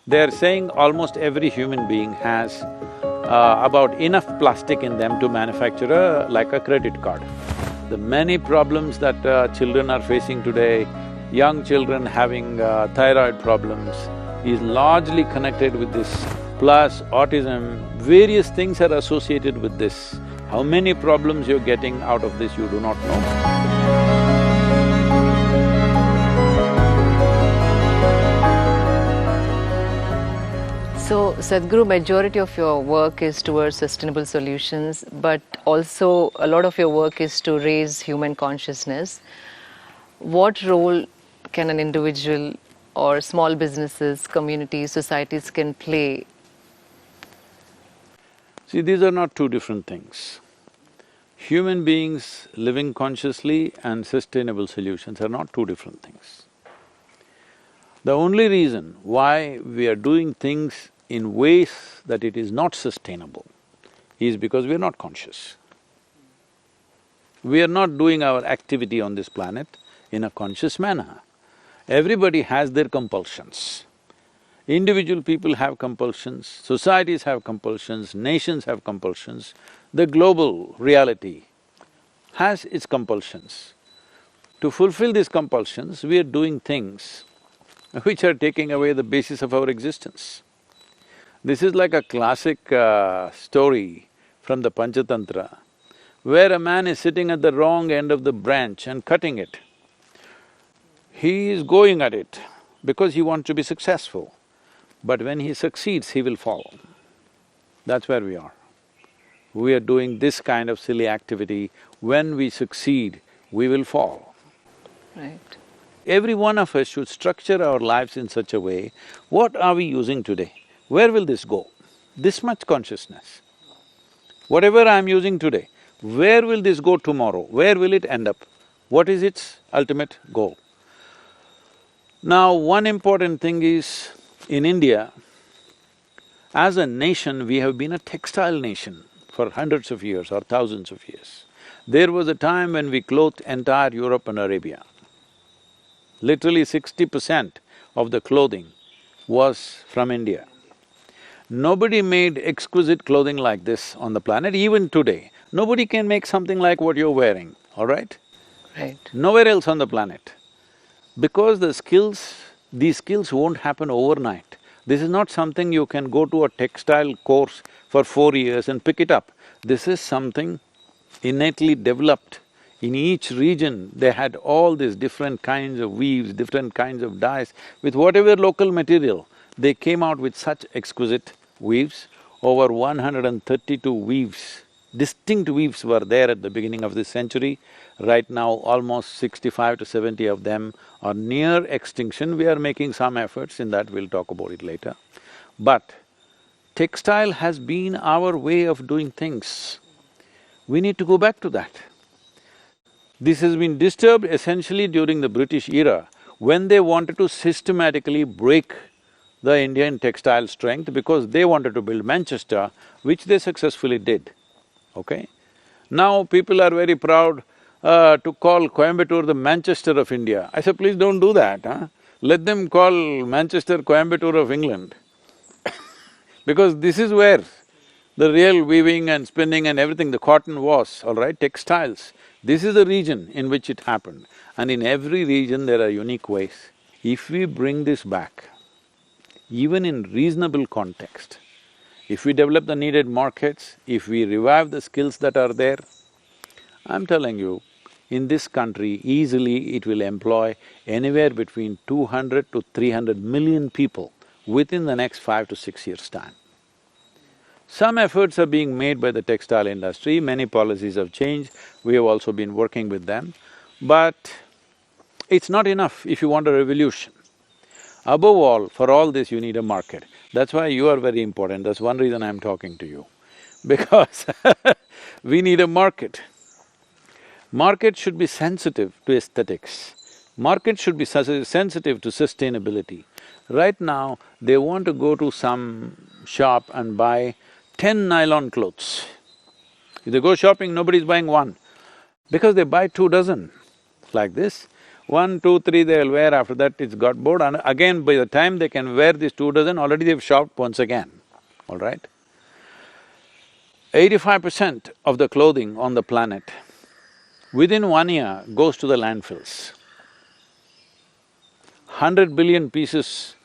They're saying almost every human being has about enough plastic in them to manufacture like a credit card. The many problems that children are facing today, young children having thyroid problems, is largely connected with this. Plus autism, various things are associated with this. How many problems you're getting out of this, you do not know. So, Sadhguru, majority of your work is towards sustainable solutions, but also a lot of your work is to raise human consciousness. What role can an individual or small businesses, communities, societies can play? See, these are not two different things. Human beings living consciously and sustainable solutions are not two different things. The only reason why we are doing things in ways that it is not sustainable is because we are not conscious. We are not doing our activity on this planet in a conscious manner. Everybody has their compulsions. Individual people have compulsions, societies have compulsions, nations have compulsions. The global reality has its compulsions. To fulfill these compulsions, we are doing things which are taking away the basis of our existence. This is like a classic story from the Panchatantra, where a man is sitting at the wrong end of the branch and cutting it. He is going at it because he wants to be successful, but when he succeeds, he will fall. That's where we are. We are doing this kind of silly activity. When we succeed, we will fall. Right. Every one of us should structure our lives in such a way, what are we using today? Where will this go? This much consciousness. Whatever I'm using today, where will this go tomorrow? Where will it end up? What is its ultimate goal? Now, one important thing is, in India, as a nation, we have been a textile nation for hundreds of years or thousands of years. There was a time when we clothed entire Europe and Arabia. Literally 60% of the clothing was from India. Nobody made exquisite clothing like this on the planet, even today. Nobody can make something like what you're wearing, all right? Right. Nowhere else on the planet. Because these skills won't happen overnight. This is not something you can go to a textile course for 4 years and pick it up. This is something innately developed. In each region, they had all these different kinds of weaves, different kinds of dyes. With whatever local material, they came out with such exquisite weaves. Over 132 weaves, distinct weaves were there at the beginning of this century. Right now, almost 65 to 70 of them are near extinction. We are making some efforts in that, we'll talk about it later. But textile has been our way of doing things. We need to go back to that. This has been disturbed essentially during the British era, when they wanted to systematically break the Indian textile strength because they wanted to build Manchester, which they successfully did, okay? Now people are very proud to call Coimbatore the Manchester of India. I said, please don't do that, huh? Let them call Manchester Coimbatore of England because this is where the real weaving and spinning and everything, the cotton was, all right, textiles. This is the region in which it happened, and in every region there are unique ways. If we bring this back, even in reasonable context, if we develop the needed markets, if we revive the skills that are there, I'm telling you, in this country, easily it will employ anywhere between 200 to 300 million people within the next 5 to 6 years' time. Some efforts are being made by the textile industry, many policies have changed, we have also been working with them, but it's not enough if you want a revolution. Above all, for all this you need a market. That's why you are very important, that's one reason I'm talking to you, because we need a market. Market should be sensitive to aesthetics. Market should be sensitive to sustainability. Right now, they want to go to some shop and buy 10 nylon clothes. If they go shopping, nobody's buying one, because they buy 2 dozen like this. 1, 2, 3 they'll wear, after that it's got bored, and again by the time they can wear these 2 dozen, already they've shopped once again, all right? 85% of the clothing on the planet within 1 year goes to the landfills. 100 billion pieces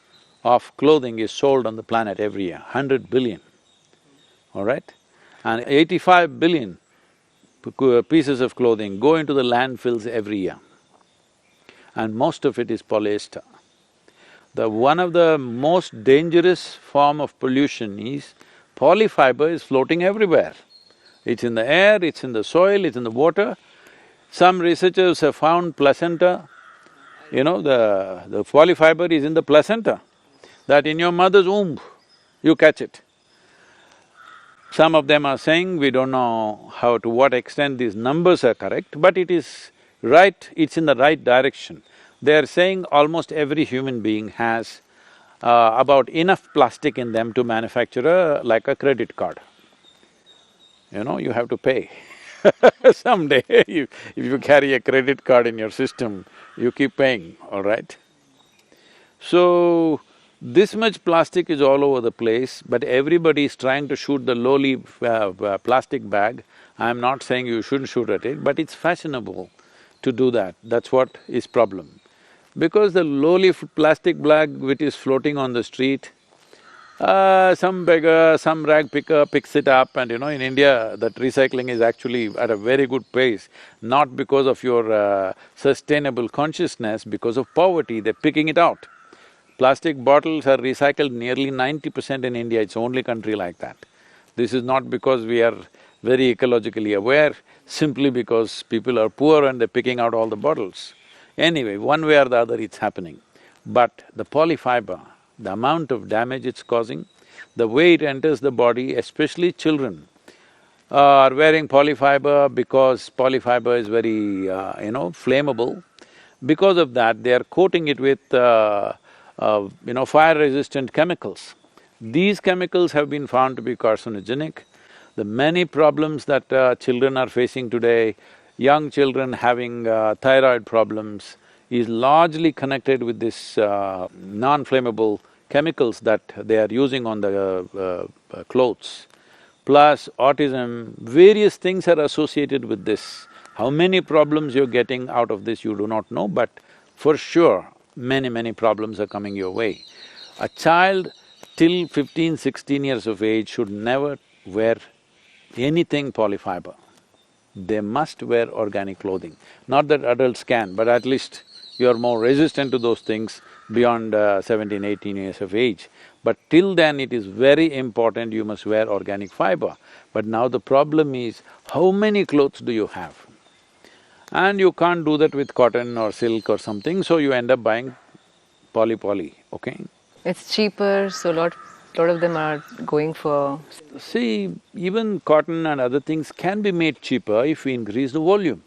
of clothing is sold on the planet every year, 100 billion, all right? And 85 billion pieces of clothing go into the landfills every year, and most of it is polyester. One of the most dangerous form of pollution is polyfiber is floating everywhere. It's in the air, it's in the soil, it's in the water. Some researchers have found placenta, you know, the polyfiber is in the placenta, that in your mother's womb, you catch it. Some of them are saying, we don't know to what extent these numbers are correct, but it is right, it's in the right direction. They are saying almost every human being has about enough plastic in them to manufacture like a credit card. You know, you have to pay. Someday, if you carry a credit card in your system, you keep paying, all right? So, this much plastic is all over the place, but everybody is trying to shoot the lowly plastic bag. I'm not saying you shouldn't shoot at it, but it's fashionable to do that, that's what is problem. Because the lowly plastic bag which is floating on the street, some beggar, some rag picker picks it up, and you know, in India, that recycling is actually at a very good pace, not because of your sustainable consciousness, because of poverty, they're picking it out. Plastic bottles are recycled nearly 90% in India, it's the only country like that. This is not because we are very ecologically aware, simply because people are poor and they're picking out all the bottles. Anyway, one way or the other it's happening. But the polyfiber, the amount of damage it's causing, the way it enters the body, especially children are wearing polyfiber because polyfiber is very, flammable. Because of that, they are coating it with, fire-resistant chemicals. These chemicals have been found to be carcinogenic. The many problems that children are facing today, young children having thyroid problems, is largely connected with this non-flammable chemicals that they are using on the clothes. Plus autism, various things are associated with this. How many problems you're getting out of this you do not know, but for sure, many problems are coming your way. A child till 15, 16 years of age should never wear anything polyfiber. They must wear organic clothing. Not that adults can, but at least you're more resistant to those things beyond 17, 18 years of age. But till then it is very important you must wear organic fiber. But now the problem is, how many clothes do you have? And you can't do that with cotton or silk or something, so you end up buying poly, okay? It's cheaper, so lot of them are going for… See, even cotton and other things can be made cheaper if we increase the volume.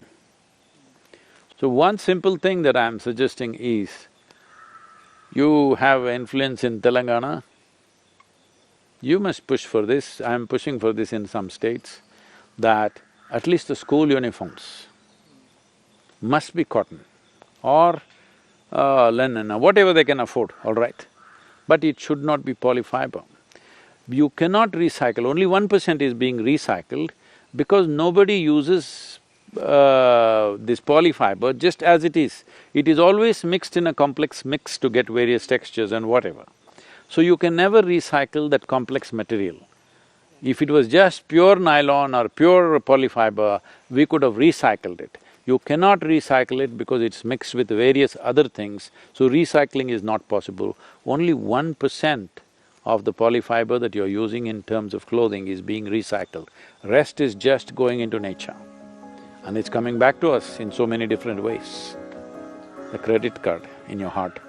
So one simple thing that I'm suggesting is, you have influence in Telangana, you must push for this, I'm pushing for this in some states, that at least the school uniforms must be cotton or linen or whatever they can afford, all right? But it should not be polyfiber. You cannot recycle, only 1% is being recycled because nobody uses this polyfiber just as it is. It is always mixed in a complex mix to get various textures and whatever. So you can never recycle that complex material. If it was just pure nylon or pure polyfiber, we could have recycled it. You cannot recycle it because it's mixed with various other things, so recycling is not possible. Only 1% of the polyfiber that you're using in terms of clothing is being recycled. Rest is just going into nature. And it's coming back to us in so many different ways. The credit card in your heart